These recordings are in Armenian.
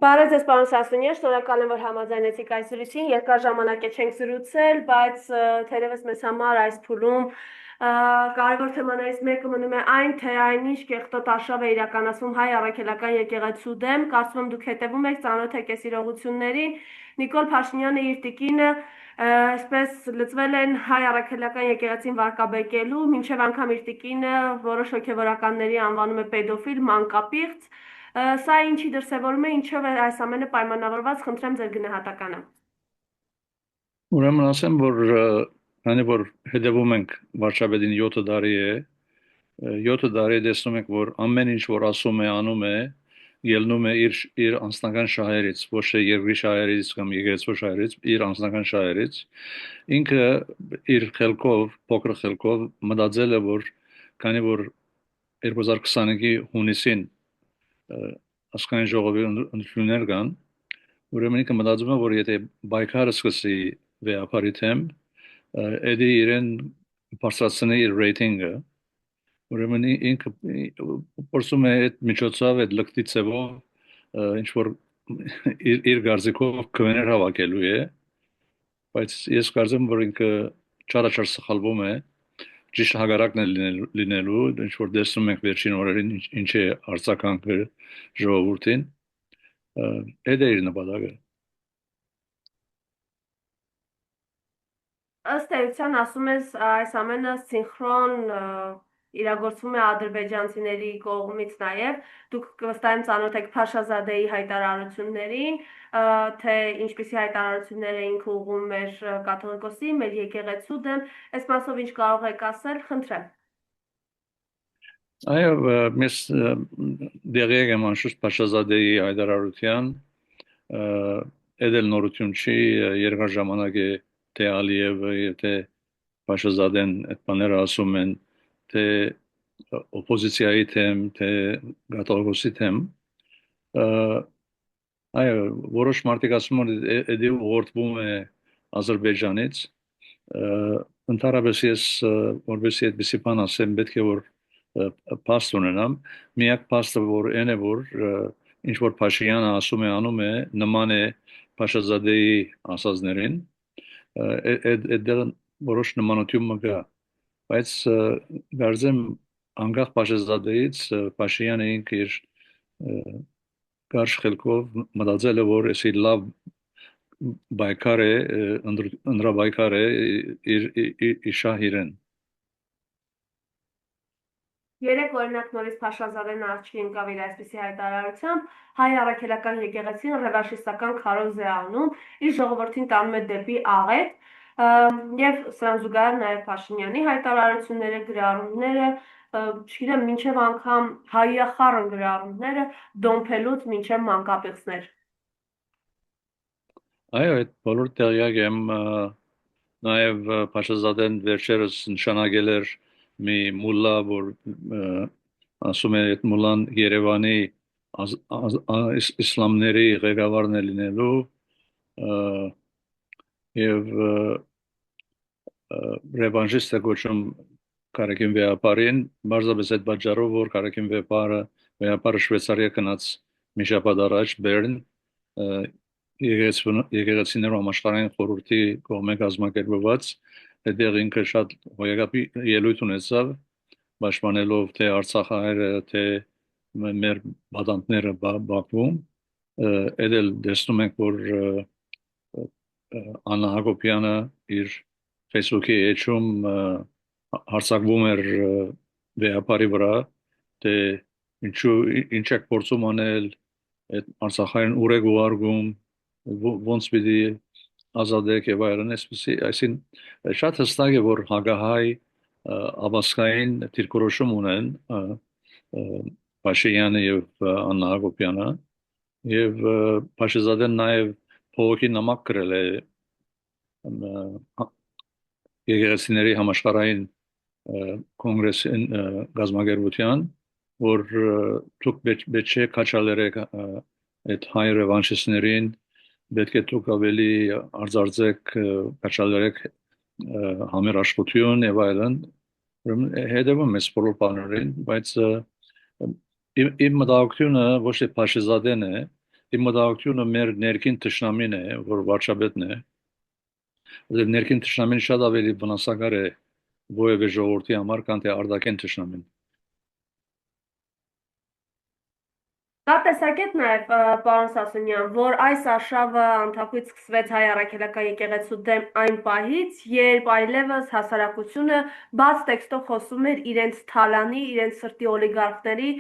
Բարև ձեզ, պարոն Սասունյան, շնորհակալ եմ, որ համաձայնեցիք այս զրույցին։ Երկար ժամանակ է չենք զրուցել, բայց թերևս մեզ համար այս փուլում կարևոր թեմաներից մեկը մնում է այն, թե այնինչ կեղտոտ արշավ է իրականացվում հայ առաքելական եկեղեցու դեմ։ Կարծում եմ դուք հետևում եք, ծանոթ եք այս իրողություններին։ Նիկոլ Փաշինյանը իր տիկինը այսպես լծվել են հայ առաքելական եկեղեցին վարկաբեկելու, մինչև անգամ իր տիկինը որոշ հոգևորականների անվանում է պեդոֆիլ, մանկապիղծ։ Սա ինչի դրսևորում է, ինչով է այս ամենը պայմանավորված, խնդրեմ ձեր գնահատականը։ Ուրեմն ասեմ, որ քանի որ հետևում ենք Վարշավեդին 7 տարի է, 7 տարի տեսնում ենք, որ ամեն ինչ որ ասում է, անում է, ելնում է իր անձնական շահերից, ոչ թե երկրի շահերից կամ եկեղեցու շահերից, իր անձնական շահերից։ Ինքը իր խելքով, փոքր խելքով մտածել է, որ քանի որ 2025-ի հունիսին ասկային ժողովի ընդունումներ կան, ուրեմն ինքը մտածում է, որ եթե բայկարը սկսի վեապարի թեմ, էդի իրեն բարձրացնի իր ռեյտինգը, ուրեմն ինքը փորձում է այդ միջոցով, այդ լկտի ցևով ինչ որ իր գարձիկով կվեներ հավաքելու է, բայց ես կարծում որ ինքը չարաչար սխալվում է, ճիշտ հակառակն է լինելու, ինչ որ տեսնում ենք վերջին օրերին ինչ է արձագանքը ժողովրդին, այդ է իր նպատակը։ Ըստ էության ասում ես այս ամենը սինխրոն իրագործվում է ադրբեջանցիների կողմից նաև դուք վստահ եմ ծանոթ եք Փաշազադեի հայտարարություններին, թե ինչպիսի հայտարարություններ էինք ուղղում մեր կաթողիկոսի, մեր եկեղեցու դեմ, այս մասով ինչ կարող եք ասել, խնդրեմ։ Այո, ես դեղի եմ անշուշտ Փաշազադեի հայտարարության, էդել նորություն չի, երկար ժամանակ է թե Ալիևը եւ թե Փաշազադեն այդ բաները ասում են, թե օպոզիցիայի թեմ, թե կաթողիկոսի թեմ, այո, որոշ մարդիկ ասում են, էդի ուղղորդվում է Ադրբեջանից, ընդհանրապես ես որովհետեւ այդպեսի բան ասեմ, պետք է որ փաստ ունենամ, միակ փաստը որ այն է որ ինչ որ Փաշինյանը ասում է, անում է, նման է Փաշազադեի ասածներին, այդ որոշ նմանություն մգա, բայց գարձեմ անկախ Փաշազադեից Փաշինյանը ինքը իր կարճ խելքով մտածել է որ էսի լավ բայկար է, ընդրաբայկար է իր շահիրեն։ Երեք օրինակ նորից Փաշազադեն արջի ընկավ իր այսպիսի հայտարարությամբ, հայ առաքելական եկեղեցին ռևանշիստական քարոզ է անում, իր ժողովրդին տանում է դեպի աղետ, եւ սրան զուգահեռ նաև Փաշինյանի հայտարարությունները, գրառումները, չգիտեմ, մինչև անգամ հայախառն գրառումները դոմփելուց մինչև մանկապիղծներ։ Այո, այդ բոլոր տեղյակ եմ, նաև Փաշազադեն վերջերս նշանակել էր մի մուլլա, որ ասում է այդ մուլլան Երևանի իսլամների ղեկավարն է լինելու եւ ռևանշիստ է կոչում Կարակին վեապարին, բարձրապես այդ պատճառով, որ Կարակին վեապարը Շվեյցարիա գնաց մի շաբաթ առաջ Բեռն, եկեղեցիներու համաշխարհային խորհրդի կողմէ կազմակերպված, այդտեղ ինքը շատ հոյակապի ելույթ ունեցավ, պաշտպանելով թե Արցախահայերը, թե մեր բադանտները Բաքվում, այդ էլ տեսնում ենք, որ Աննա Հակոբյանը իր Facebook-ի էջում հարցակվում էր վեապարի վրա, թե ինչ եք փորձում անել, այդ Արցախային ուր եք ուղարկում, ոնց պիտի ազատեք եւ այլն, այսին շատ հստակ է որ հագահայ ավասկային դիրքորոշում ունեն Փաշինյանը եւ Աննա Հակոբյանը եւ Փաշազադեն նաեւ փողոքի նամակ գրել է եկեղեցիների համաշխարհային կոնգրեսին գազագերբության որ դուք պետք չէ քաչալերեք այդ հայ ռևանշիստներին պետք է դուք ավելի արձարծեք քաչալերեք համերաշխություն եւ այլն հետևում ես բոլոր բաներին բայց իմ մտահոգությունը ոչ թե Փաշազադեն է իմ մտահոգությունը մեր ներքին թշնամին է, որ վարչապետն է, ներքին թշնամին շատ ավելի վնասակար է որևէ ժողովրդի համար, քան թե արտաքին թշնամին։ Կա տեսակետ նաև, պարոն Սասունյան, որ այս արշավը անթափույց սկսվեց հայ առաքելական եկեղեցու դեմ այն պահից, երբ այլևս հասարակությունը բաց տեքստով խոսում էր իրենց թալանի, իրենց սրտի օլիգարխների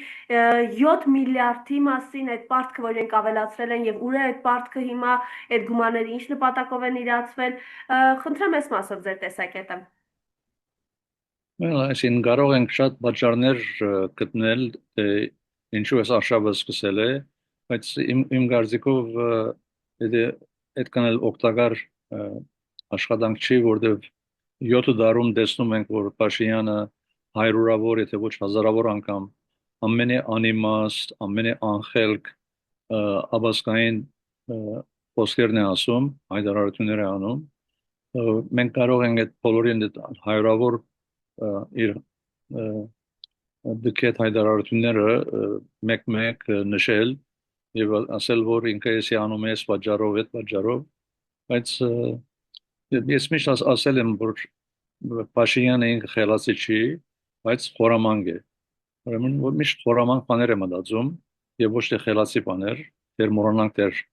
7 միլիարդի մասին, այդ պարտքը, որ իրենք ավելացրել են, եւ ուր է այդ պարտքը հիմա, այդ գումարները ինչ նպատակով են իրացվել։ Խնդրեմ այս մասով ձեր տեսակետը։ Այսին կարող ենք շատ պատճառներ գտնել, թե ինչու էս արշավը սկսել է, բայց իմ կարծիքով դա այդքան էլ օգտակար աշխատանք չի, որտեղ 7 դարում տեսնում ենք, որ Փաշինյանը հարյուրավոր, եթե ոչ հազարավոր անգամ ամենի անիմաստ, ամենի անխելք աբասկային խոսքերն է ասում, հայտարարություններ է անում։ Մենք կարող ենք այդ բոլորին հարյուրավոր իր դքետ հայտարարությունները մեկ-մեկ նշել եւ ասել, որ ինքը էսի անում է այս պատճառով, այդ պատճառով, բայց ես միշտ ասել եմ, որ Փաշինյանը ինքը խելացի չի, բայց խորամանկ է։ Ուրեմն որ միշտ խորամանկ բաներ է մտածում եւ ոչ թե խելացի բաներ, դեր մոռանանք դեր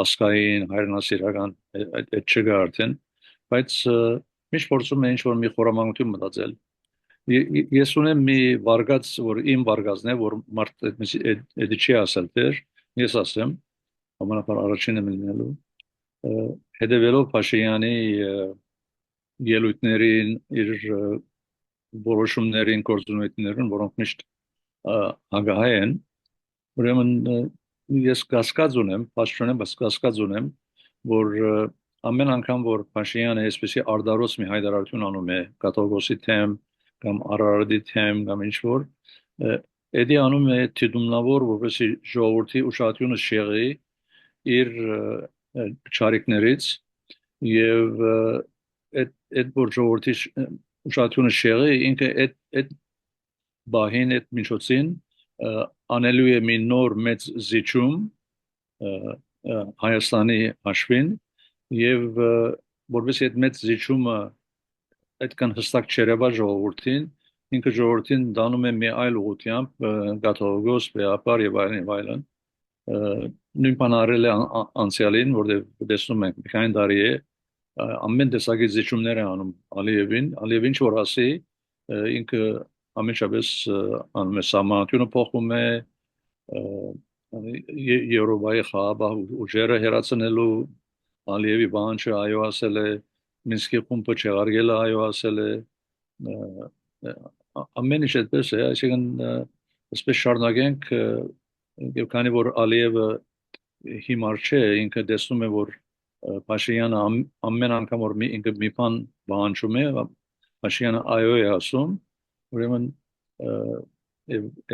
ասկային հայրենասիրական այդ չկա արդեն, բայց միշտ փորձում է ինչ-որ մի խորամանկություն մտածել։ Ես ունեմ մի վարգած, որ իմ վարգածն է, որ մարդ այդ չի ասել դեր, ես ասեմ, համանապար առաջինը լինելու, հետևելով Փաշինյանի ելույթներին, իր որոշումներին, գործունեություններին, որոնք միշտ ագահ են, ուրեմն ես կասկած ունեմ, պաշտոնեմ, բայց կասկած ունեմ, որ ամեն անգամ, որ Փաշինյանը այսպեսի արդարոց մի հայտարարություն անում է կաթողիկոսի թեմ կամ Արարատի թեմ կամ ինչ որ, էդի անում է դիտումնավոր, որպեսզի ժողովրդի ուշադրությունը շեղի իր ճարիքներից եւ այդ որ ժողովրդի ուշադրությունը շեղի ինքը այդ բահին այդ միջոցին անելու է մի նոր մեծ զիջում Հայաստանի հաշվին եւ որովհետեւ այդ մեծ զիջումը այդքան հստակ չերևա ժողովրդին ինքը ժողովրդին դանում է մի այլ ուղղությամբ կաթողիկոս բեապար եւ այլն նույն բանը արել է անցյալին որովհետեւ տեսնում ենք մի քանի տարի է ամեն տեսակի զիջումներ է անում Ալիևին ինչ որ ասի ինքը ամենաշաբես անում է սահմանությունը փոխում է Եվրոպայի խաղաղ ուժերը հերացնելու Ալիևի բանջը այո ասել է Մինսկի խումբը չեղարկել է այո ասել է ամեն ինչ այդպես է այսինքն այսպես շարունակենք եւ քանի որ Ալիևը հիմար չէ ինքը տեսնում է որ Փաշինյանը ամեն անգամ որ ինքը մի բան բանջում է Փաշինյանը այո է ասում ուրեմն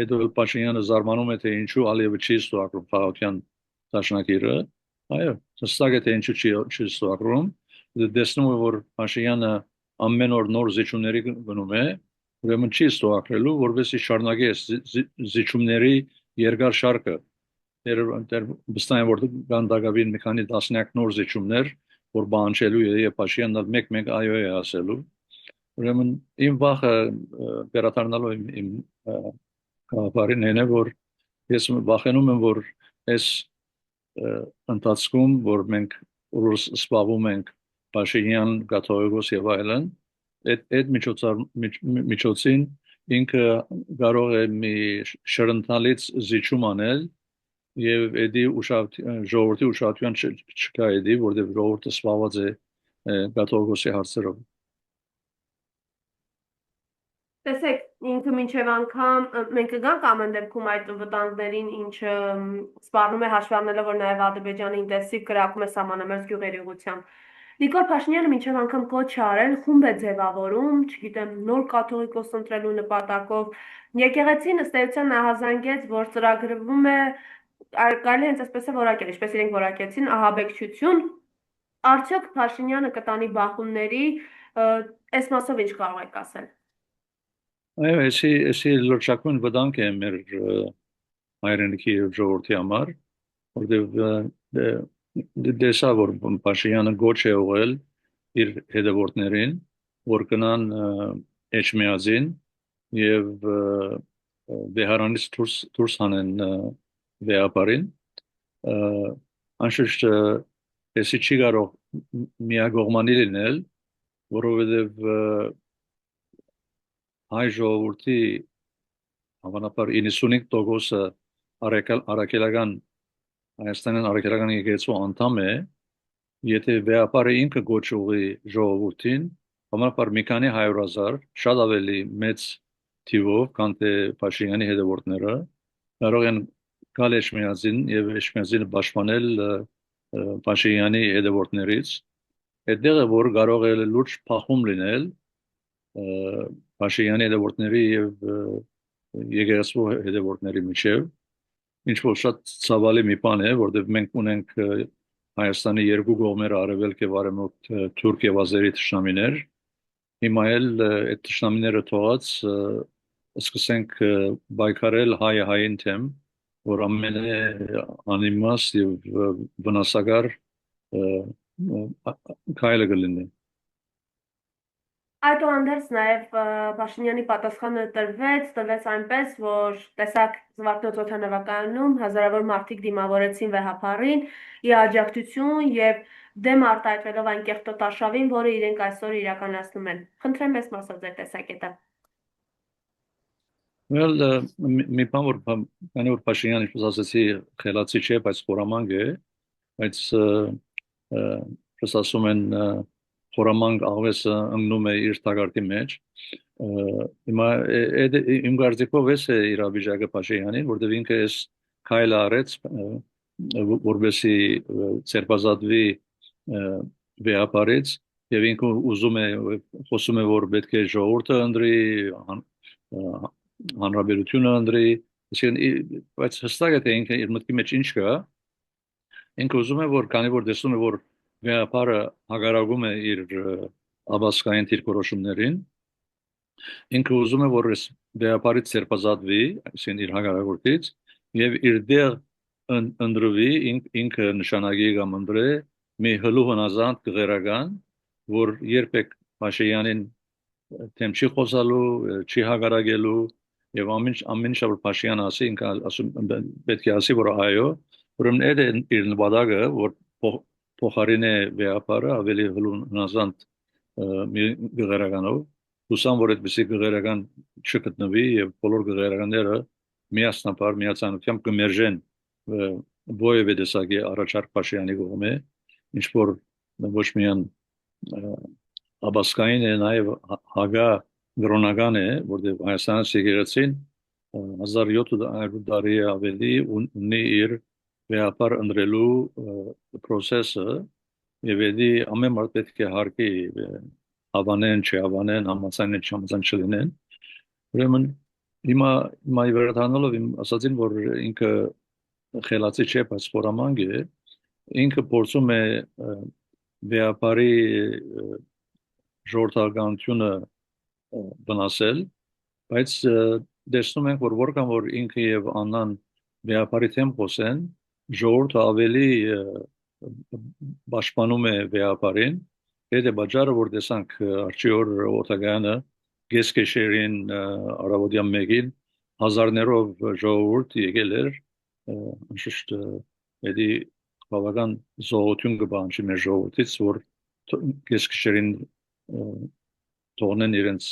Էդոլ Փաշինյանը զարմանում է թե ինչու Ալիևը չի ստորագրում քաղաքյան դաշնակիրը այո հստակ է թե ինչու չի ստորագրում տեսնում է որ Փաշինյանը ամեն օր նոր զիջումների գնում է ուրեմն չի ստորագրելու որովհետեւ շարունակի է զիջումների երկար շարքը դեր վստահ եմ որ գանդագավին մի քանի տասնյակ նոր զիջումներ որ բանջելու է եւ Փաշինյանը մեկ-մեկ այո է ասելու ուրեմն իմ վախը վերադառնալու իմ կապարին է որ ես վախենում եմ որ այս ընթացքում որ մենք ուղղակի սպառում ենք Փաշինյան կաթողիկոս եւ այլն այդ միջոցին ինքը կարող է մի շրընթալից զիջում անել եւ էդի ժողովրդի ուշադրության չկա էդի որովհետեւ ժողովուրդը սպառված է կաթողիկոսի հարցերով Տեսեք, ինքը մինչև անգամ մենք կգանք ամեն դեպքում այդ վտանգներին, ինչը սպառնում է հաշվի առնելով, որ նաև Ադրբեջանը ինտենսիվ կրակում է սահմանամերձ գյուղերի ուղղությամբ։ Նիկոլ Փաշինյանը մինչև անգամ կոչ է արել, խումբ է ձևավորում, չգիտեմ, նոր կաթողիկոս ընտրելու նպատակով։ Եկեղեցին ըստ էության նահազանգեց, որ ծրագրվում է կարելի հենց այսպես է որակել, ինչպես իրենք որակեցին, ահաբեկչություն։ Արդյոք Փաշինյանը կտանի բախումների, այս մասով ինչ կարող եք ասել։ այո էսի լրջակուն վտանգ է մեր հայրենիքի ժողովրդի համար որտեղ դեսա որ Փաշինյանը գոչ է ուղղել իր հետևորդներին, որ կնան Էջմիածին եւ Բեհարանից դուրս հանեն վեապարին, անշուշտ էսի չի կարող միագողմանի լինել, որովհետեւ հայ ժողովրդի հավանաբար 95%-ը առաքելական Հայաստանյան առաքելական եկեղեցու անդամ է, եթե վեապարը ինքը գոչ ուղի ժողովրդին, համարաբար մի քանի 100,000, շատ ավելի մեծ թիվով, քան թե Փաշինյանի հետևորդները, կարող են գալ Էջմիածին եւ Էջմիածինը պաշտպանել Փաշինյանի հետևորդներից, այդտեղ է որ կարող է լուրջ փախում լինել Փաշինյանի հետևորդների եւ եկեղեցու հետևորդների միջև, ինչ որ շատ ցավալի մի բան է, որտեղ մենք ունենք Հայաստանի երկու կողմերը արևելք եւ արևմուտք թուրք եւ ազերի թշնամիներ, հիմա էլ այդ թշնամիները թողած սկսենք բայկարել հայ-հային թեմ, որ ամենը անիմաստ եւ վնասակար քայլը կլինի։ Այդուհանդերձ նաև Փաշինյանի պատասխանը տրվեց այնպես, որ տեսակ Զվարթնոց օդանավակայանում հազարավոր մարդիկ դիմավորեցին վեհապարին ի աջակցություն եւ դեմ արտահայտվելով այն կեղտոտարշավին, որը իրենք այսօր իրականացնում են։ Խնդրեմ մեզ մասով ձեր տեսակետը։ Well, մի բան որ քանի որ Փաշինյանը ինչպես ասացի, խելացի չէ, բայց խորամանկ է, բայց ըստ ասում են խորամանկ աղվեսը ընկնում է իր տագարտի մեջ։ Հիմա իմ կարծիքով էս է իրավիճակը Փաշինյանին, որտեղ ինքը էս քայլը արեց, որովհետեւ ցերբազատվի վեապարից եւ ինքը ուզում է խոսում է որ պետք է ժողովուրդը ընտրի հանրապետությունը ընտրի, բայց հստակ է թե ինքը իր մտքի մեջ ինչ կա, ինքը ուզում է որ քանի որ տեսնում է որ վեապարը հագարագում է իր աբասկային դիրքորոշումներին, ինքը ուզում է որ վեապարից ցերբազատվի, այսինքն իր հագարագործից եւ իր դեր ընտրվի, ինքը նշանակի կամ ընտրե մի հլու հնազանդ գերական, որ երբեք Փաշինյանին թեմ չի խոսալու, չի հագարագելու եւ ամեն ինչ որ Փաշինյանը ասի, ինքը ասում պետք է ասի որ այո, ուրեմն այդ է իր նպատակը, որ փոխարինե վեապարը ավելի հնազանդ մի գերականով, հուսամ որ այդպեսի գերական չգտնվի եւ բոլոր գերականները միասնաբար միացանությամբ կմերժեն որևէ տեսակի առաջարկ Փաշինյանի կողմէ, ինչ որ ոչ միայն աբասկային է նաեւ հագա գրոնական է, որտեղ Հայաստանից եկեղեցին 1700 տարի ավելի ունի իր վեապար ընտրելու process-ը եւ էդի ամեն մարդ պետք է հարգի հավանեն, չհավանեն, համաձայնեն, չհամաձայն չլինեն։ Ուրեմն հիմա վերադառնալով իմ ասացին, որ ինքը խելացի չէ, բայց խորամանկ է, ինքը փորձում է վեապարի ժողովրդականությունը վնասել, բայց տեսնում ենք որ որքան որ ինքը եւ Աննան վեապարի թեմ խոսեն, ժողովուրդը ավելի պաշտպանում է վեապարին, այդ է պատճառը որ տեսանք արչիոր օտագայանը գեսկեշերին արավոտյան մեկին հազարներով ժողովուրդ եկել էր, անշուշտ էդի բավական զողություն կբանջի մեր ժողովրդից, որ գեսկեշերին թողնեն իրենց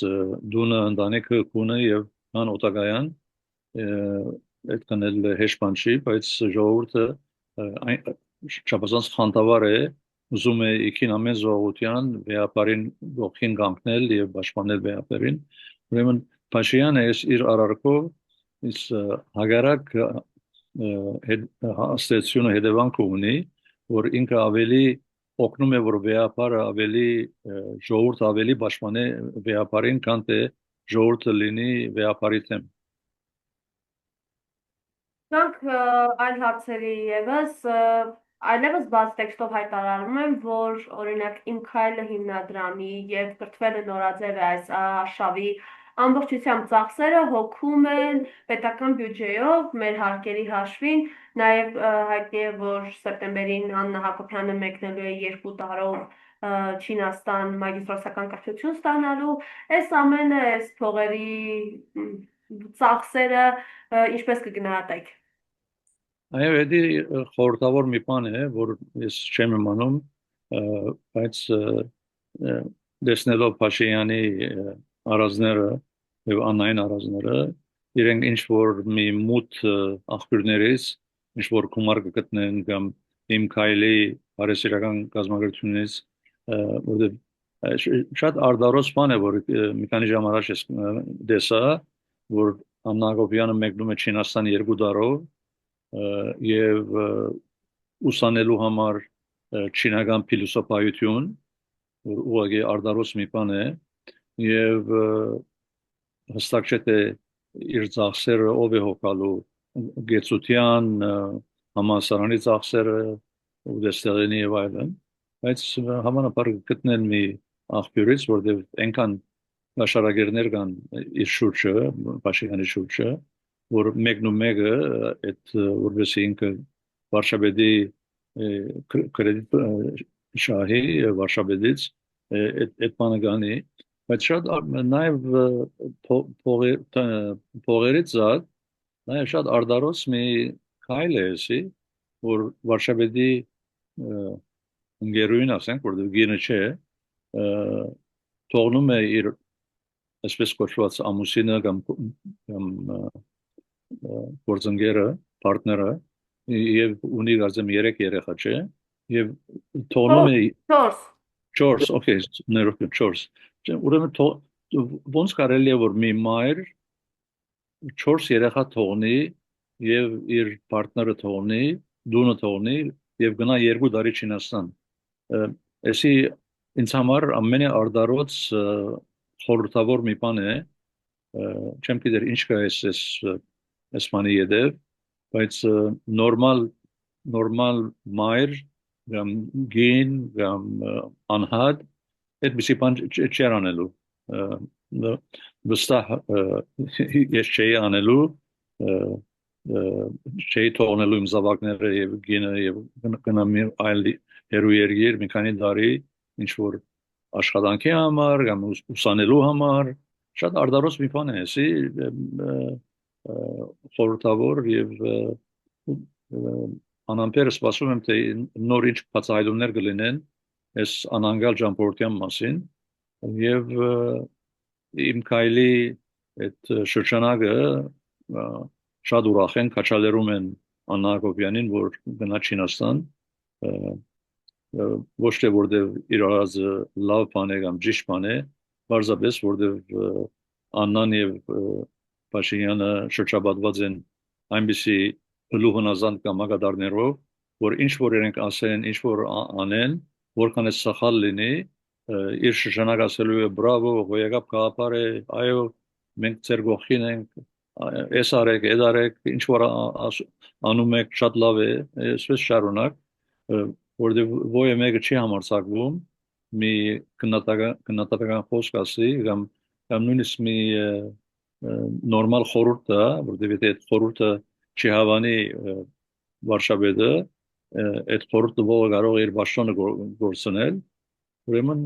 դունը, ընտանիքը, քունը եւ ան օտագայան, այդքան էլ հեշտ բան չի, բայց ժողովուրդը չափազանց խանդավառ է, ուզում է իքին ամեն զողության վեապարին ողքին կանգնել եւ պաշտպանել վեապարին, ուրեմն Փաշինյանը իր արարքով իս հագարակ հաստատությունը հետևանք ունի, որ ինքը ավելի օգնում է որ վեապարը ավելի ժողովուրդը ավելի պաշտպանե վեապարին, քան թե ժողովուրդը լինի վեապարի թեմ։ Դրանք այլ հարցերի եւս այլևս բաց տեքստով հայտարարում են, որ օրինակ Իմ քայլը հիմնադրամի եւ կրթվելը նորաձև է այս արշավի ամբողջությամբ ծախսերը հոգում են պետական բյուջեով մեր հարկերի հաշվին, նաև հայտնի է, որ սեպտեմբերին Աննա Հակոբյանը մեկնելու է 2 տարով Չինաստան մագիստրոսական կրթություն ստանալու, այս ամենը, այս փողերի ծախսերը ինչպես կգնահատեք։ Այո, դա խորհրդավոր մի բան է, որ ես չեմ իմանում, բայց դեսնելով Փաշինյանի արազները եւ անային արազները, իրենք ինչ որ մի մութ աղբյուրներից ինչ որ գումար կգտնեն կամ իմ քայլի հարեսիրական կազմակերպությունից, որտեղ շատ արդարոց բան է, որ մի քանի ժամ առաջ ես դեսա, որ Աննա Հակոբյանը մեկնում է Չինաստան 2 տարով եւ ուսանելու համար չինական փիլիսոփայություն, որ ուղղակի արդարոց մի բան է եւ հստակ չէ թե իր ծախսերը ով է հոգալու գեցության համասարանի ծախսերը ուդեստեղենի եւ այլն, բայց համանապար գտնեն մի աղբյուրից, որտեղ այնքան նաշարագերներ կան իր շուրջը, Փաշինյանի շուրջը, որ մեկն ու մեկը այդ որովհետեւ ինքը Վարշավեդի կրեդիտ շահի Վարշավեդից այդ բանը գանի, բայց շատ նաև փողերից զատ նաև շատ արդարոց մի քայլ է էսի, որ Վարշավեդի ընկերուին ասենք, որտեղ գինը չէ, թողնում է իր այսպես կոչված ամուսինը կամ գործընկերը, partner-ը եւ ունի գազեմ 3 երեխա չէ եւ թողնում է 4, okay, ներողք 4 ուրեմն ոնց կարելի է որ մի մայր 4 երեխա թողնի եւ իր partner-ը թողնի, դունը թողնի եւ գնա 2 տարի Չինաստան, էսի ինձ համար ամենաարդարոց խորհրդավոր մի բան է, չեմ գիտեր ինչ կա այս բանի յետև, բայց նորմալ մայր կամ գին կամ անհատ այդպիսի բան չեր անելու, վստահ ես չէի անելու, չէի թողնելու իմ զավակները եւ գինը եւ գնամ այլ հերու երգեր մի քանի տարի ինչ որ աշխատանքի համար կամ ուսանելու համար շատ արդարոց մի բան է էսի խորհրդավոր եւ անամպերը սպասում եմ թե նոր ինչ բացահայտումներ կլինեն այս անանգալ ճամփորդության մասին եւ իմ քայլի այդ շրջանակը շատ ուրախ են քաչալերում են Աննա Հակոբյանին որ գնա Չինաստան ոչ թե որտեղ իր արածը լավ բան է կամ ճիշտ բան է, բարձրապես որտեղ Աննան եւ Փաշինյանը շրջապատված են այնպիսի լուհնազանդ կամակատարներով, որ ինչ որ իրենք ասեն, ինչ որ անեն, որքան է սխալ լինի, իր շրջանակ ասելու է բրավո, ղոյակապ գաղափար է, այո, մենք ձեր գողքին ենք, այս արեք, այդ արեք, ինչ որ անում եք, շատ լավ է, այսպես շարունակ, որտեղ ոյե մեկը չի համարձակվում մի քննադատական խոսք ասի կամ նույնիսկ մի նորմալ խորհուրդ է, որտեղ այդ խորհուրդը չի հավանի Վարշավեդը, այդ խորհուրդը ողը կարող է իր բաշխանը գործնել, ուրեմն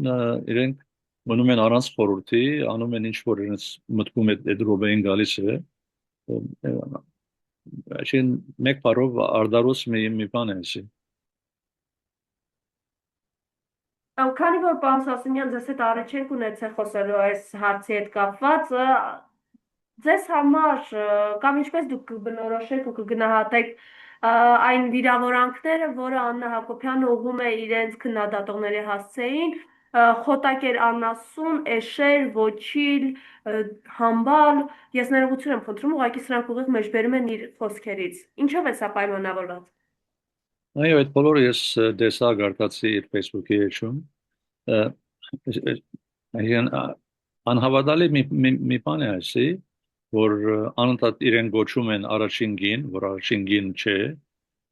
իրենք մնում են առանց խորհրդի, անում են ինչ որ իրենց մտքում այդ ռոբեին գալիս է, այսին մեկ բառով արդարոց մի բան է էսի։ Քանի որ պարոն Սասունյան ձեզ հետ առաջ ենք ունեցել խոսելու այս հարցի հետ կապված, ձեզ համար կամ ինչպես դուք կբնորոշեք ու կգնահատեք այն վիրավորանքները, որը Աննա Հակոբյանը ուղղում է իրենց քննադատողների հասցեին, խոտակեր անասուն, էշեր, ոչիլ, համբալ, ես ներողություն եմ խնդրում, ուղղակի սրանք ուղիղ մեջբերում են իր խոսքերից։ Ինչով է սա պայմանավորված։ Այո, այդ բոլորը ես դեսա գարտացի իր Facebook-ի էջում։ Անհավատալի մի բան է ասի, որ անընդհատ իրեն գոչում են առաջին գին, որ առաջին գին չէ,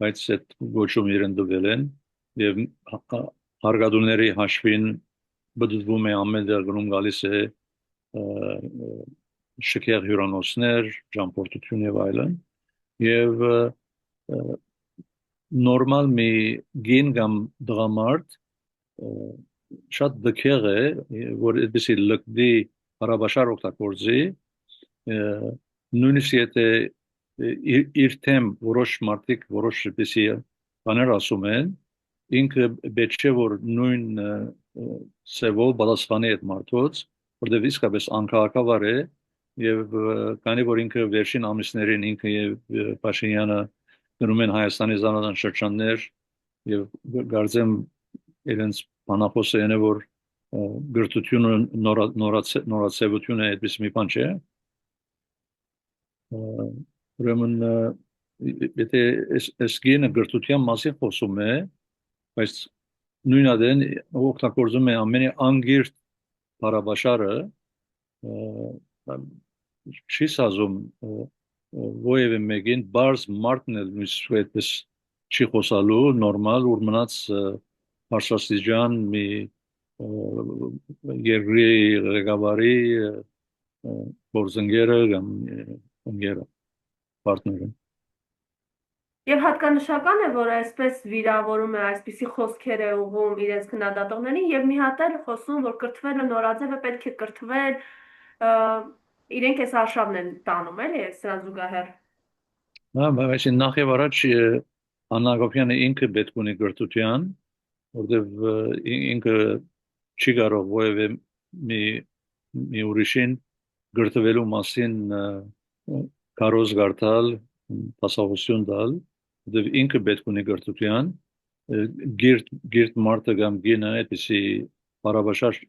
բայց այդ գոչում իրեն դվել են եւ հարգադուների հաշվին բդվում է ամեն դեր գնում գալիս է շքեղ հյուրանոցներ, ճամփորդություն եւ այլն, եւ նորմալ մի գին կամ դղամարդ շատ դքեղ է, որ այդպեսի լկդի հարաբաշար օգտագործի, նույնիսկ եթե իր թեմ որոշ մարդիկ որոշ այդպեսի բաներ ասում են, ինքը պետք չէ որ նույն սևով պատասխանի այդ մարդոց, որտեղ իսկապես անկարգավար է եւ քանի որ ինքը վերջին ամիսներին ինքը եւ Փաշինյանը գնում են Հայաստանի զանազան շրջաններ եւ գարձեմ իրենց բանախոսը որ գրթությունը նորացեվությունը այդպես մի բան չէ ուրեմն եթե այս գինը գրթության մասին խոսում է բայց նույնադեն օգտագործում է ամենի անգիրտ բարաբաշարը չի սազում որևէ մեկին բարձ մարդն էլ նույնիսկ այդպես չի խոսալու նորմալ որ մնաց բարձրաստիճան մի երկրի ղեկավարի գործընկերը կամ ընկերը պարտները Եվ հատկանշական է, որ այսպես վիրավորում է այսպիսի խոսքեր է ուղում իրենց քննադատողներին եւ մի հատ էլ խոսում, որ կրթվելը նորաձև է, պետք է կրթվել, իրենք այս արշավն են տանում, էլի, սրան զուգահեռ։ բայց նախ եւ առաջ Աննա Հակոբյանը ինքը պետք ունի գրթության, որտեւ ինքը չի կարող որևէ մի ուրիշին գրթվելու մասին կարոզ գարտալ, տասավություն տալ, որտեւ ինքը պետք ունի գրթության, գիրտ մարդը կամ գինը այդպիսի բարաբաշար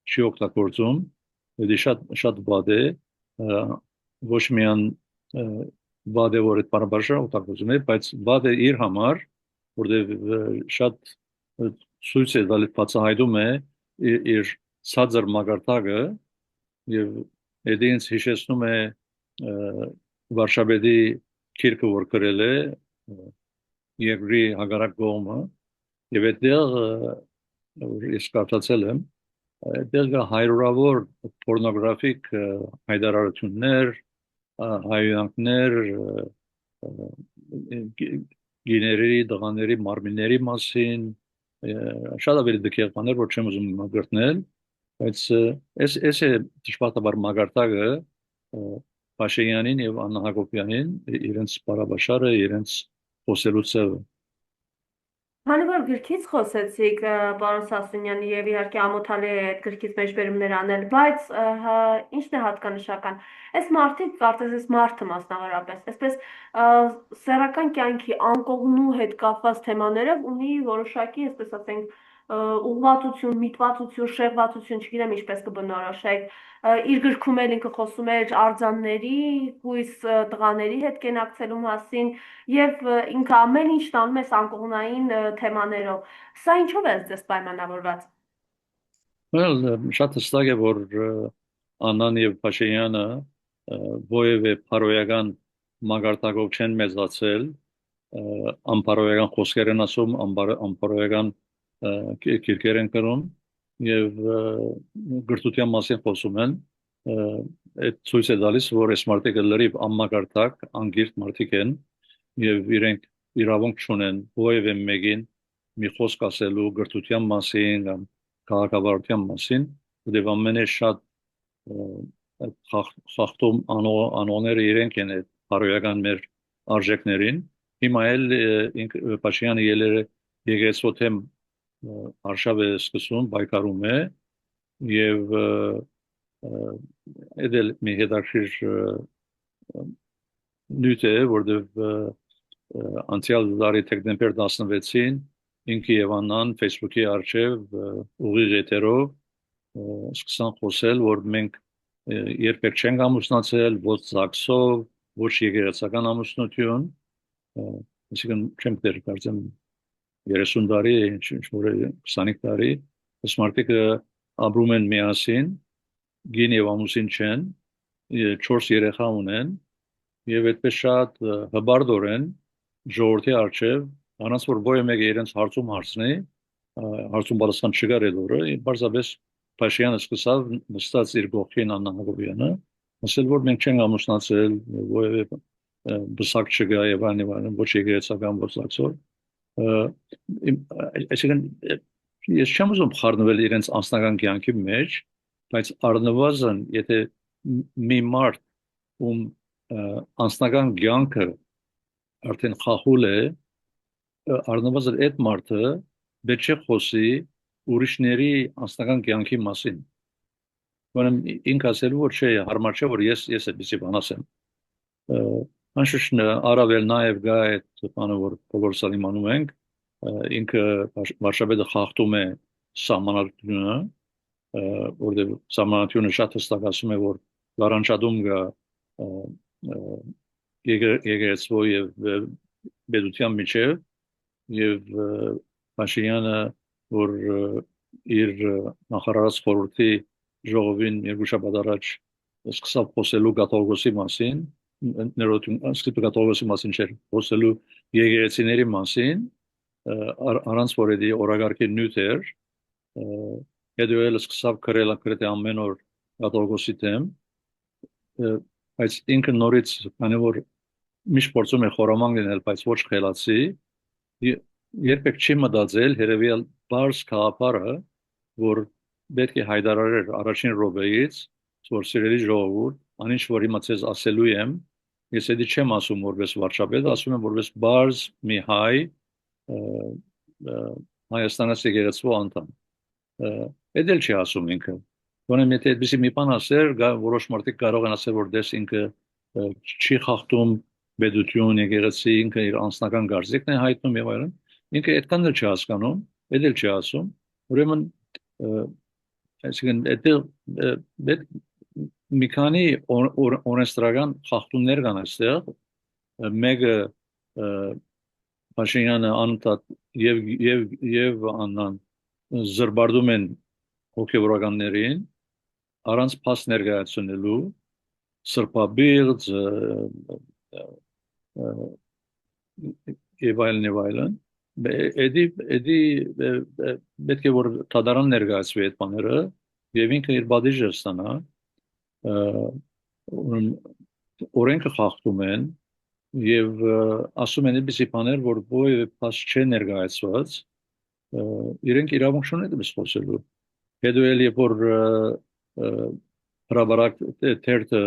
չի օգտագործում, դա շատ վատ է, ոչ միայն վատ է որ այդ բարաբաշար օգտագործում է, բայց վատ է իր համար, որտեւ շատ ցույց է տալիս բացահայտում է իր ցածր մակարդակը եւ դա ինձ հիշեցնում է Վարշավեդի քիրքը որ գրել է երկրի հագարակ կողմը եւ այդտեղ ես կարծացել եմ այդտեղ հայրորավոր պորնոգրաֆիկ հայտարարություններ հայրանքներ գիների դղաների մարմինների մասին շատ ավելի դժվար բաներ որ չեմ ուզում գրտնել բայց այս է դժբախտաբար մակարդակը Փաշինյանին եւ Աննա Հակոբյանին իրենց բարաբաշարը իրենց խոսելու ցավը Քանի որ գրքից խոսեցիք պարոն Սասունյանի եւ իհարկե ամոթալի է այդ գրքից մեջբերումներ անել, բայց ինչն է հատկանշական։ Այս մարդիկ կարծես այս մարդը մասնավորապես, այսպես սեռական կյանքի անկողնու հետ կապված թեմաներով ունի որոշակի, այսպես ասենք, ուղղվածություն, միտվածություն, շեղվածություն, չգիտեմ ինչպես կբնորոշեք։ Իր գրքում էլ ինքը խոսում էր արձանների, հույս տղաների հետ կենակցելու մասին եւ ինքը ամեն ինչ տանում է անկողնային թեմաներով։ Սա ինչով է ձեզ պայմանավորված։ Շատ հստակ է որ Աննան եւ Փաշինյանը որևէ փարոյական մագարտակով չեն մեծացել անփարոյական խոսքեր են ասում անփարոյական քիրքեր են կրում եւ գրթության մասին խոսում են այդ ցույց է տալիս որ այս մարդիկը լրիվ անմագարտակ անգիրտ մարդիկ են եւ իրենք իրավունք չունեն որևէ մեկին մի խոսք ասելու գրթության մասին կամ քաղաքավարության մասին եւ ամենը շատ խախտում անոնները իրենք են այդ բարոյական մեր արժեքներին հիմա էլ Փաշինյանը եկեղեցու թեմ արշավ է սկսում պայքարում է եւ այդել մի հետաքրքիր նյութ է որտեվ անցյալ տարի դեկտեմբեր 16-ին ինքը եւ Աննան Facebook-ի արչեւ ուղիղ եթերով սկսան խոսել որ մենք երբեք չենք ամուսնացել ոչ ԶԱԳՍ-ով ոչ եկեղեցական ամուսնություն այսինքն չեմ դեր կարծեմ 30 տարի ինչ-որ 25 տարի այս մարդիկ ապրում են միասին գին եւ ամուսին չեն 4 երեխա ունեն եւ այդպես շատ հբարդորեն ժողովրդի արչեւ առանց որ ոյ մեկը իրենց հարցում հարցնի հարցում պատասխան չկար այդ օրը բարձրապես Փաշինյանը սկսավ նստած իր գողքին Աննա Հակոբյանը ասել որ մենք չենք ամուսնացել, որևէ բսակ չկա եւ այլն, ոչ եկեղեցական ոչ զակսոր։ Այսինքն ես չեմ ուզում խառնվել իրենց անձնական կյանքի մեջ, բայց առնվազն եթե մի մարդ ում անձնական կյանքը արդեն խախուլ է, առնվազն այդ մարդը պետք չէ խոսի ուրիշների անձնական կյանքի մասին։ Ուրեմն ինքը ասելու որ չէ, հարմար չէ որ ես այդպեսի բան ասեմ։ Անշուշտ առավել նաև գա այդ բանը որ բոլորս իմանում ենք, ինքը Վարշավեդը խախտում է սահմանադրությունը, որտեղ սահմանադրությունը շատ հստակ ասում է որ լարանջադում գա եկեղեցու եւ բեդության միջև եւ Փաշինյանը որ իր նախարարած խորհրդի ժողովին երկու շաբաթ առաջ սկսավ խոսելու կաթողիկոսի մասին, սկսավ կաթողիկոսի մասին չէր, խոսելու եկեղեցիների մասին, առանց որ դա օրագարկի նյութ էր, հետո էլ սկսավ գրել գրեթե ամեն օր կաթողիկոսի դեմ, բայց ինքը նորից քանի որ միշտ փորձում է խորամանկ լինել, բայց ոչ խելացի, երբեք չի մտածել երևի բարձ քաղաքարը, որ պետք է հայտարարեր առաջին րոպեից, որ սիրելի ժողովուրդ, անինչ որ հիմա ցեզ ասելու եմ, ես դա չեմ ասում որպես վարչապետ, ասում եմ որպես բարձ մի հայ Հայաստանից եկեղեցու անդամ։ Դա էլ չի ասում ինքը։ Ուրեմն եթե այդպեսի մի բան ասեր, որոշ մարդիկ կարող են ասել, որ դες ինքը չի խախտում բեդություն եկեղեցի, ինքը իր անձնական կարծիքն է հայտնում եւ այլն։ Ինքը այդքան էլ չի հասկանում, դա էլ չի ասում։ Ուրեմն այսինքն դա մի քանի օրենսդրական խախտումներ կան այստեղ, մեկը Փաշինյանը անընդհատ եւ աննան զրբարդում են հոգևորականներին առանց փաս ներկայացնելու սրբաբիղձ եւ այլն էդի պետք է որ թադարան ներկայացվի այդ բաները եւ ինքը իր բադիժը ստանա օրենքը խախտում են եւ ասում են այդպիսի բաներ որ որևէ փաս չեն ներկայացված իրենք իրավունք չունեն դες խոսելու հետո էլ երբ որ հրաբարակ թերթը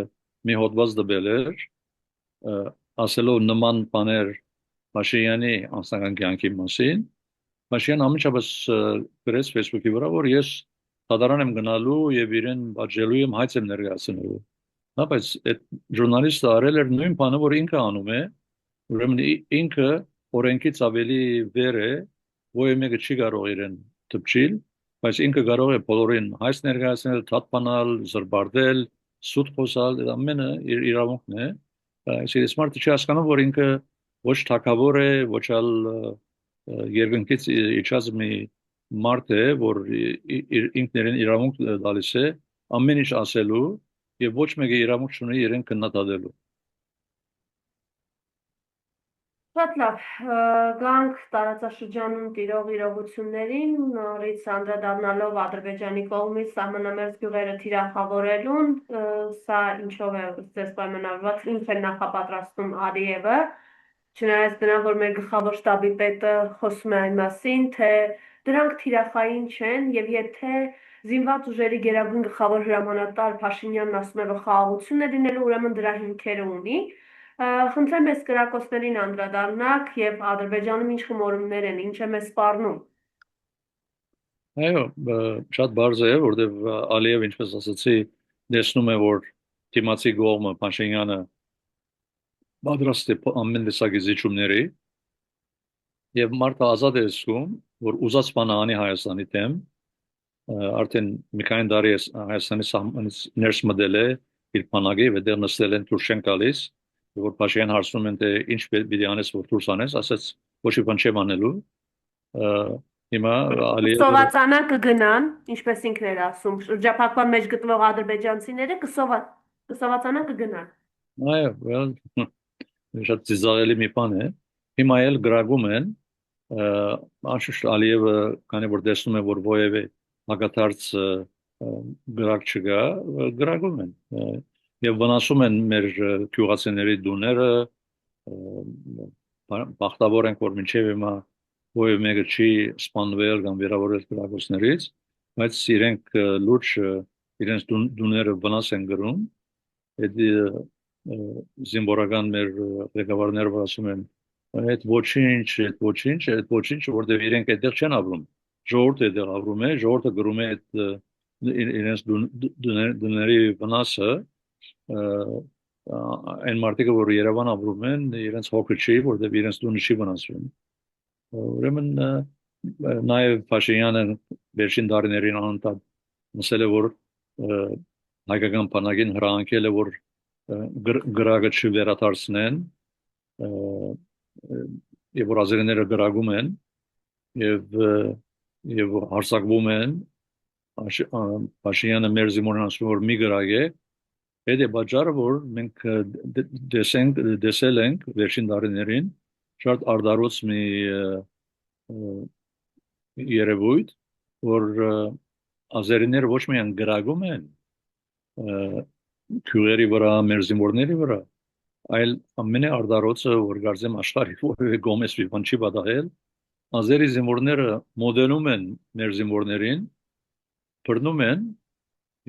մի հոդված դվել էր ասելով նման բաներ Փաշինյանի անձնական կյանքի մասին Փաշինյանը ամենջապես գրեց Facebook-ի վրա որ ես դատարան եմ գնալու եւ իրեն բաժելու եմ հայց եմ ներկայացնելու հա բայց այդ ժուրնալիստը արել էր նույն բանը որ ինքը անում է ուրեմն ինքը օրենքից ավելի վեր է որը մեկը չի կարող իրեն դպչիլ բայց ինքը կարող է բոլորին հայց ներկայացնել թափանալ զրբարդել սուտ խոսալ դա ամենը իր իրավունքն է այսինքն սմարտը չի հասկանում որ ինքը ոչ թակավոր է ոչ ալ երկնքից իջած մի մարդ է որ ինքներին իրավունք տալիս է ամեն ինչ ասելու եւ ոչ մեկը իրավունք չունի իրեն քննադատելու Շատ լավ, գանք տարածաշրջանում տիրող իրողություններին, նորից անդրադառնալով Ադրբեջանի կողմից սահմանամերձ գյուղերը թիրախավորելուն, սա ինչով է ձեզ պայմանավորված, ինչ է նախապատրաստում Ալիևը, չնայած դրան, որ մեր գլխավոր շտաբի պետը խոսում է այն մասին, թե դրանք թիրախային չեն եւ եթե զինված ուժերի գերագույն գլխավոր հրամանատար Փաշինյանն ասում է, որ խաղաղություն է լինելու, ուրեմն դրա հիմքերը ունի Խնդրեմ ես կրակոցներին անդրադառնաք եւ Ադրբեջանում ինչ խմորումներ են, ինչ է մեզ սպառնում։ Այո, շատ բարձ է, որտեվ Ալիև ինչպես ասացի, տեսնում է, որ դիմացի կողմը Փաշինյանը պատրաստ է ամեն տեսակի զիջումների եւ մարդը ազատ է զգում, որ ուզած բանը անի Հայաստանի դեմ, արդեն մի քանի տարի Հայաստանի սահմանից ներս մտել է իր բանակի եւ դեռ նստել են դուրս չեն գալիս որ Փաշինյան հարցնում են թե ինչ պիտի անես որ դուրս անես ասաց ոչ մի բան չեմ անելու հիմա Ալիևը կսովածանա կգնան ինչպես ինքն էր ասում շրջափակման մեջ գտնվող ադրբեջանցիները կսովածանա կգնան այո շատ ծիծաղելի մի բան է հիմա էլ գրագում են անշուշտ Ալիևը քանի որ տեսնում է որ որևէ հակադարձ գրակ չկա գրագում են եւ վնասում են մեր գյուղացիների դուները, բախտավոր ենք, որ մինչև հիմա ովը մեկը չի սպանվել կամ վիրավորել կրակոցներից, բայց իրենք լուրջ իրենց դուները վնաս են գրում, այդ զինվորական մեր ղեկավարները ասում են այդ ոչինչ, որտեղ իրենք այդտեղ չեն ապրում, ժողովուրդը այդտեղ ապրում է, ժողովուրդը գրում է այդ իրենց դուների վնասը, այն մարդիկը, որ Երևան ապրում են, իրենց հոգը չի, որտեղ իրենց դունը չի վնասվում։ Ուրեմն նաև Փաշինյանը վերջին տարիներին անընդհատ նշել է, որ հայկական բանակին հրահանգել է, որ գրագը չվերադարձնեն, եւ որ ազերիները գրագում են եւ հարձակվում են, Փաշինյանը մեր զինվորին ասում որ մի գրագ է, այդ է պատճառը, որ մենք դեսել ենք վերջին տարիներին շատ արդարոց մի երևույթ, որ ազերիները ոչ միայն գրագում են քյուրերի վրա, մեր զինվորների վրա, այլ ամենաարդարոցը, որ գարձեմ աշխարհի որևէ գոմես մի բան չի պատահել, ազերի զինվորները մոդելում են մեր զինվորներին, բռնում են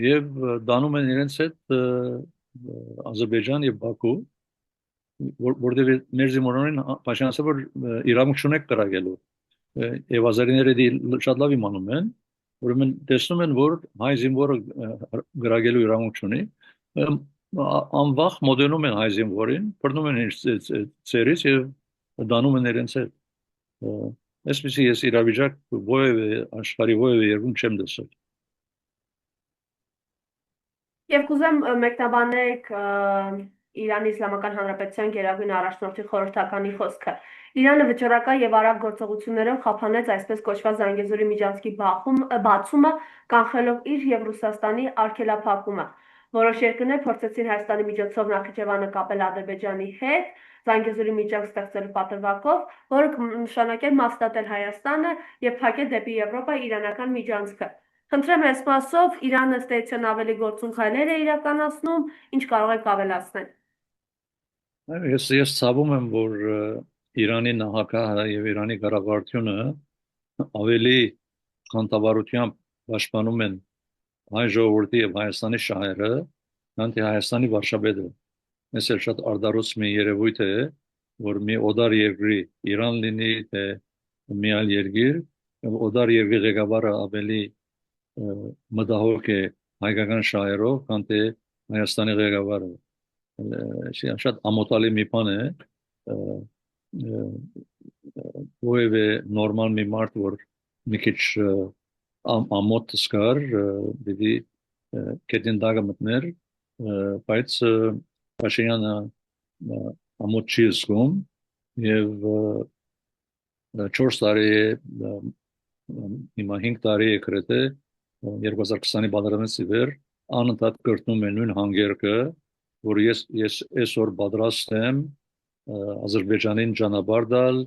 եւ դանում են իրենց հետ Ադրբեջան եւ Բաքու, որտեղ մեր զինվորներին պաշտոնացել որ իրավունք չունեք կրակելու եւ ազերիները շատ լավ իմանում են, ուրեմն տեսնում են, որ հայ զինվորը գրագելու իրավունք չունի, անվախ մոդելում են հայ զինվորին, բռնում են իրենց ծերից եւ դանում են իրենց հետ։ Այսպեսի ես իրավիճակ որևէ աշխարհի որևէ երկրում չեմ տեսել։ Եվ կուզեմ մեկնաբանեք Իրանի Իսլամական Հանրապետության գերագույն առաջնորդի խորհրդականի խոսքը։ Իրանը վճռական եւ արագ գործողություններով խափանեց այսպես կոչված Զանգեզուրի միջանցքի բացումը, կանխելով իր եւ Ռուսաստանի արգելափակումը։ Որոշ երկրներ փորձեցին Հայաստանի միջոցով Նախիջևանը կապել Ադրբեջանի հետ, Զանգեզուրի միջանցք ստեղծելու պատրվակով, որը կնշանակեր մասնատել Հայաստանը եւ փակել դեպի Եվրոպա իրանական միջանցքը։ Խնդրեմ այս մասով Իրանը ըստ էության ավելի գործուն քայլեր է իրականացնում, ինչ կարող եք ավելացնել։ Ես ցավում եմ, որ Իրանի նախագահը եւ Իրանի կառավարությունը ավելի խանդավառությամբ պաշտպանում են հայ ժողովրդի եւ Հայաստանի շահերը, քան թե Հայաստանի վարչապետը։ Ես էլ շատ արդարոց մի երևույթ է, որ մի օդար երկրի Իրան լինի, թե մի այլ երկիր, օդար երկրի ղեկավարը ավելի մտահոգ է հայկական շահերով, քան թե Հայաստանի ղեկավարը։ Շատ ամոթալի մի բան է, որևէ նորմալ մի մարդ, որ մի քիչ ամոթ զգար, դեպի կետին դագը մտներ, բայց Փաշինյանը ամոթ չի զգում եւ 4 տարի հիմա 5 տարի է գրեթե 2020-ի բادرամից ի վեր անընդհատ կրտնում է նույն հանգերքը, որ ես այսօր պատրաստ եմ Ադրբեջանին ճանապարհ տալ,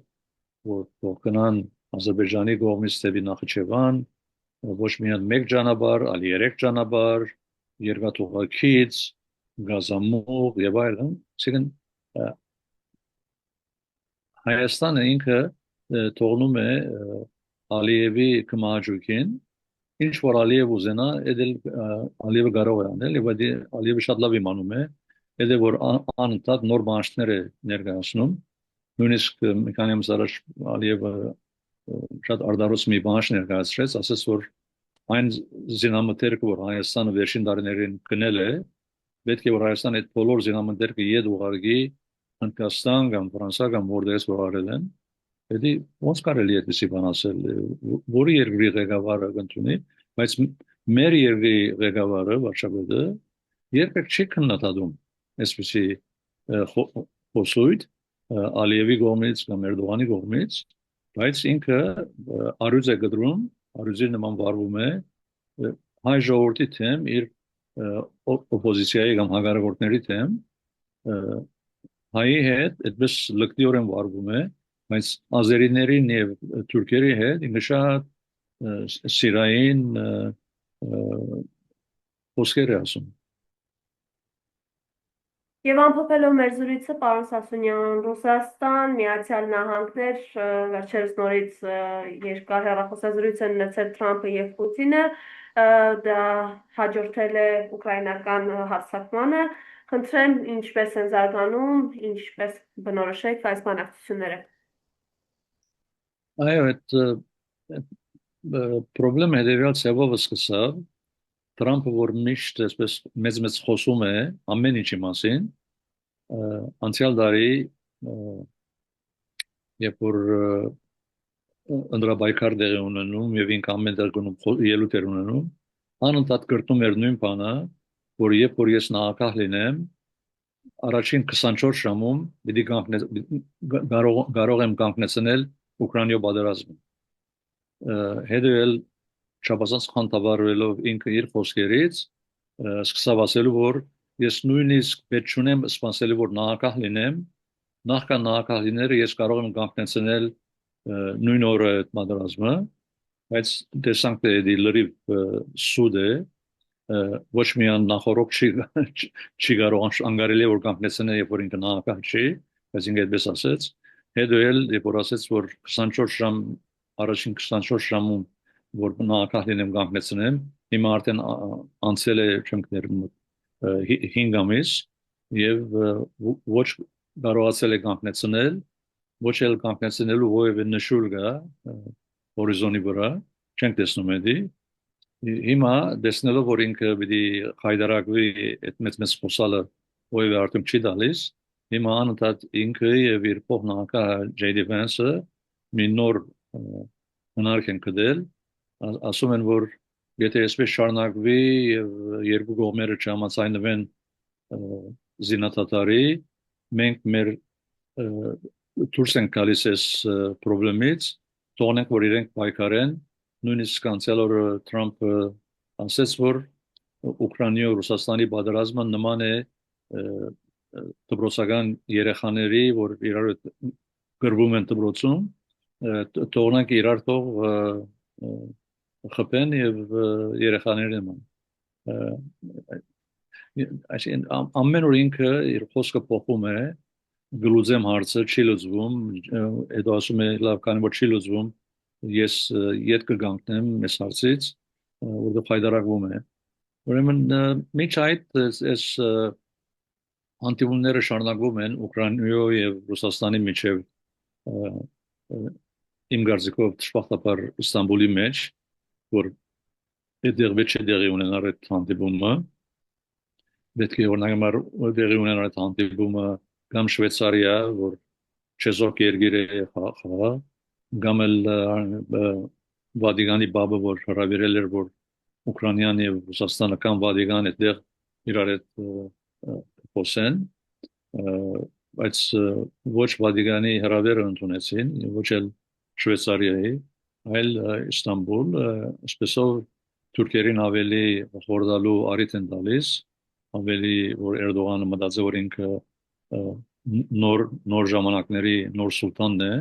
որ կնան Ադրբեջանի կողմից դեպի Նախիջևան, ոչ միայն մեկ ճանապարհ, այլ 3 ճանապարհ, երկաթուղակից, գազամուղ եւ այլն, այսինքն Հայաստանը ինքը թողնում է Ալիևի կմահաճույքին, ինչ որ Ալիև ուզենա, այդել Ալիևը կարող է անել, եւ Ալիևը շատ լավ իմանում է, այդել որ անընդհատ նոր բանջներ է ներկայացնում, նույնիսկ մի քանի ամիս առաջ Ալիևը շատ արդարոց մի բանջ ներկայացրեց, ասես որ այն զինամթերքը, որ Հայաստանը վերջին տարիներին գնել է, պետք է որ Հայաստանը այդ բոլոր զինամթերքը իդ ուղարկի Հնդկաստան կամ Ֆրանսա կամ որտեղից որ արել են, Էդի ոնց կարելի է այդպեսի բան ասել, որի երկրի ղեկավարը կընդունի, բայց մեր երկրի ղեկավարը, վարչապետը, երբեք չի քննադատում այսպեսի խոսույթ Ալիևի կողմից կամ Էրդողանի կողմից, բայց ինքը առյուծ է գտնում, առյուծի նման վարվում է հայ ժողովրդի թեմ իր օպոզիցիայի կամ հակառակորդների թեմ հայի հետ այդպես լկտիորեն վարվում է, բայց ազերիներին եւ թուրքերի հետ ինքը շատ սիրային խոսքեր է ասում։ Եվ ամփոփելով մեր զրույցը, պարոն Սասունյան, Ռուսաստան, Միացյալ Նահանգներ, վերջերս նորից երկար հեռախոսազրույց են ունեցել Թրամփը եւ Պուտինը, դա հաջորդել է ուկրաինական հարձակմանը։ Խնդրեմ, ինչպես են զարգանում, ինչպես բնորոշեք այս բանակցությունները։ Այո, այդ խնդրեմը հետևյալ ձևով սկսավ Թրամփը, որ միշտ այսպես մեծ խոսում է ամեն ինչի մասին, անցյալ տարի, երբ որ ընդրաբայքար տեղի ունենում եւ ինքը ամեն տեղ գնում ելույթ էր ունենում, անընդհատ կրտում էր նույն բանը, որ երբ որ ես նախագահ լինեմ, առաջին 24 ժամում պիտի կարող եմ կանգնեցնել Ուկրաինայի պատերազմը։ Հետո չափազանց խանդավառվելով ինքը իր խոսքերից սկսավ ասելու, որ ես նույնիսկ պետք չունեմ սպասելու, որ նախագահ լինեմ, նախքան նախագահ լինելը ես կարող եմ կանգնեցնել նույն օրը այդ պատերազմը, բայց տեսանք թե լրիվ սուտ է, ոչ միայն նախորդ չի կարող անկարելի որ կանգնեցնել, երբ որ ինքը նախագահ չի, բայց ինքը այդպես ասեց, հետո երբ որ ասեց, որ 24 ժամ առաջին 24 ժամում որ նախագահ լինեմ կանգնեցնեմ, հիմա արդեն անցել է չնքներ 5 ամիս եւ ոչ կարողացել է կանգնեցնել, ոչ էլ կանգնեցնելու որևէ նշույլ կա հորիզոնի վրա, չենք տեսնում էդի։ Հիմա տեսնելով որ ինքը պիտի հայտարարվի այդ մեծ խոսալը որևէ արդյունք չի տալիս, հիմա անընդհատ ինքը եւ իր փոխնախագահ J.D. Vance-ը մի նոր հնարք են գտել, ասում են որ եթե այսպես շարունակվի եւ երկու կողմերը չհամաձայնվեն զինադատարի, մենք մեր դուրս ենք գալիս այս խնդրից, թողնենք որ իրենք պայքարեն, նույնիսկ անցյալ օրը Թրամփը ասաց որ Ուկրաինայի ու Ռուսաստանի պատերազմը նման է դպրոցական երեխաների, որ իրար գրվում են դպրոցում, թողնենք իրար թող խփեն եւ երեխաները նման։ Այսինքն ամեն օր ինքը իր խոսքը փոխում է, գլուզեմ հարցը չի լուծվում, հետո ասում է լավ քանի որ չի լուծվում, ես ետ կգանքնեմ այս հարցից, որտեղ հայտարարվում է։ Ուրեմն միջ այդ այս հանդիպումները շարունակվում են Ուկրաինայի եւ Ռուսաստանի միջև իմ կարծիքով դժբախտաբար Ստամբուլի մեջ, որ այդտեղ վեճ դեղի ունենալ այդ հանդիպումը, պետք է օրինակ դեղի ունենալ այդ հանդիպումը կամ Շվեյցարիա, որ չեզոք երկիր է խաղա, կամ էլ Վատիկանի բաբը, որ հրավիրել էր, որ Ուկրաինան եւ Ռուսաստանը կամ Վատիկան այդտեղ իրար հետ խոսեն, բայց ոչ Վատիկանի հրավերը ընդունեցին, ոչ էլ Շվեյցարիայի, այլ Իստանբուլ, այսպեսով թուրքերին ավելի խորհրդալու առիթ են տալիս, ավելի որ Էրդողանը մտածի որ ինքը նոր ժամանակների նոր սուլտանն է,